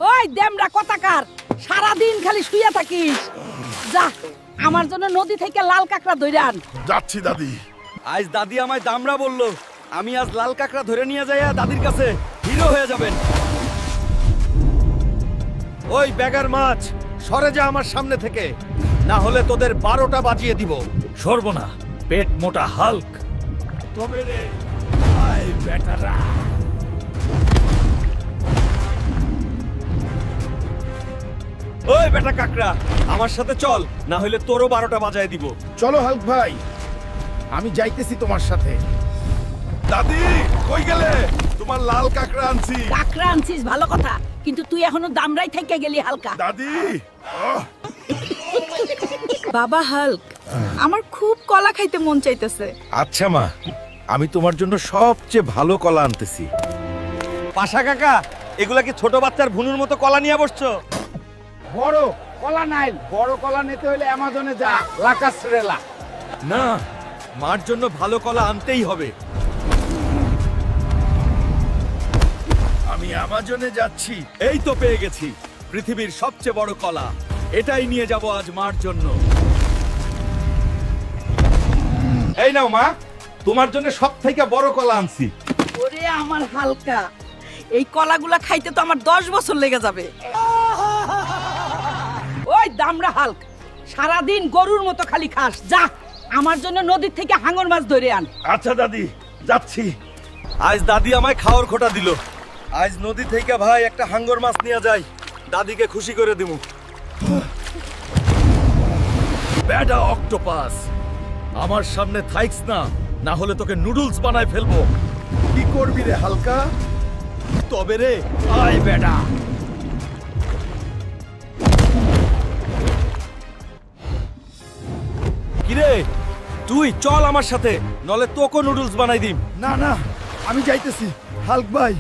ওই দেমরা কথাকার সারা দিন খালি শুইয়া থাকিস। যা আমার জন্য নদী থেকে লাল কাঁকড়া ধরে আন। যাচ্ছি দাদি। আজ দাদি আমায় দামড়া বললো, আমি আজ লাল কাঁকড়া ধরে নিয়ে যাইয়া দাদির কাছে হিরো হয়ে যাবেন। ওই ব্যাগার মাছ সরে যা আমার সামনে থেকে, না হলে তোদের 12টা বাজিয়ে দিব। সরব না, পেট মোটা হাল্ক। তবে রে আয় বেটারা। ওই বেটা কাকড়া, আমার সাথে চল, না হলে তোরও 12টা বাজায় দিব। চলো হাল্ক ভাই, আমি যাইতেছি তোমার সাথে। দাদি কই গেলে? তোমার লাল কাঁকড়া আনছি। কাঁকড়া আনছিস ভালো কথা, কিন্তু তুই এখনো দামরাই থেকে গেলি হালকা। দাদি বাবা হাল্ক, আমার খুব কলা খাইতে মন চাইতেছে। আচ্ছা মা, আমি তোমার জন্য সবচেয়ে ভালো কলা আনতেছি। পাশা কাকা, এগুলা কি ছোট বাচ্চার ভুনুর মতো কলা নিয়ে বসছো? বড় কলা নাই, বড় কলা নিতে হলে অ্যামাজনে যা, লাকাসরেলা। না, মার জন্য ভালো কলা আনতেই হবে। আমি অ্যামাজনে যাচ্ছি। এই তো পেয়ে গেছি পৃথিবীর সবচেয়ে বড় কলা। এটাই নিয়ে যাব আজ মার জন্য। এই নাও মা, তোমার জন্য সবথেকে বড় কলা আনছি। ওরে আমার হালকা, এই কলাগুলা খাইতে তো আমার 10 বছর লেগে যাবে। ওই দামরা হাল্ক, সারা দিন গরুর মতো খালি খাস। যা আমার জন্য নদীর থেকে হাঙর মাছ ধরে আন। আচ্ছা দাদি, যাচ্ছি। আজ দাদি আমায় খাওয়ার খোটা দিল। আজ নদী থেকে ভাই একটা হাঙ্গর মাছ নিয়ে যাই, দাদিকে খুশি করে দিমু। ব্যাডা অক্টোপাস, আমার সামনে থাইক্স না, না হলে তোকে নুডলস বানায় ফেলবো। কি করবি রে হালকা? তবে রে আয় ব্যাডা। কিরে, তুই চল আমার সাথে, নলে তোকে নুডলস বানাই দিম। না না, আমি যাইতেছি হালক ভাই।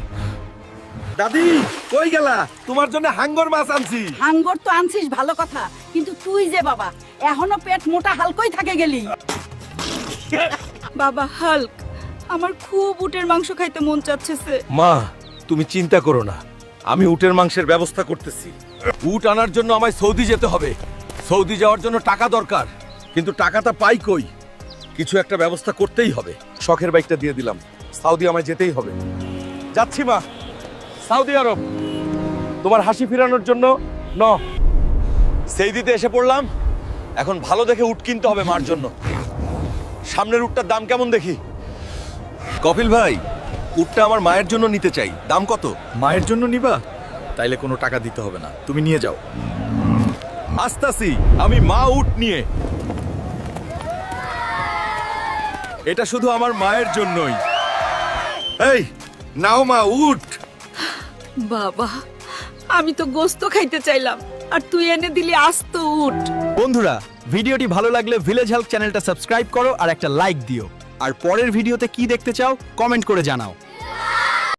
দাদি কই গেলা? তোমার জন্য হাঙ্গর মাছ আনছি। হাঙ্গর তো আনছিস ভালো কথা, কিন্তু তুই যে বাবা এখনো পেট মোটা হালকই থাকে গেলি। বাবা হাল্ক, আমার খুব উটের মাংস খাইতে মন চাচ্ছে। মা, তুমি চিন্তা করো না, আমি উটের মাংসের ব্যবস্থা করতেছি। উট আনার জন্য আমায় সৌদি যেতে হবে। সৌদি যাওয়ার জন্য টাকা দরকার, কিন্তু টাকাটা পাই কই? কিছু একটা ব্যবস্থা করতেই হবে। শখের বাইকটা দিয়ে দিলাম, সৌদি আমায় যেতেই হবে। যাচ্ছি মা, সৌদি আরব। তোমার হাসি ফিরানোর জন্য সেই দিতে এসে পড়লাম। এখন ভালো দেখে উট কিনতে হবে মার জন্য। সামনের উটটার দাম কেমন দেখি? কপিল ভাই, উটটা আমার মায়ের জন্য নিতে চাই, দাম কত? মায়ের জন্য নিবা? তাইলে কোনো টাকা দিতে হবে না, তুমি নিয়ে যাও। আসতাছি আমি মা উট নিয়ে। এটা শুধু আমার মায়ের জন্যই। এই নাও মা উট। বাবা, আমি তো গোস্ত খাইতে চাইলাম, আর তুই এনে দিলি আস্ত উট। বন্ধুরা, ভিডিওটি ভালো লাগলে ভিলেজ হেল্প চ্যানেলটা সাবস্ক্রাইব করো আর একটা লাইক দিও। আর পরের ভিডিওতে কি দেখতে চাও কমেন্ট করে জানাও।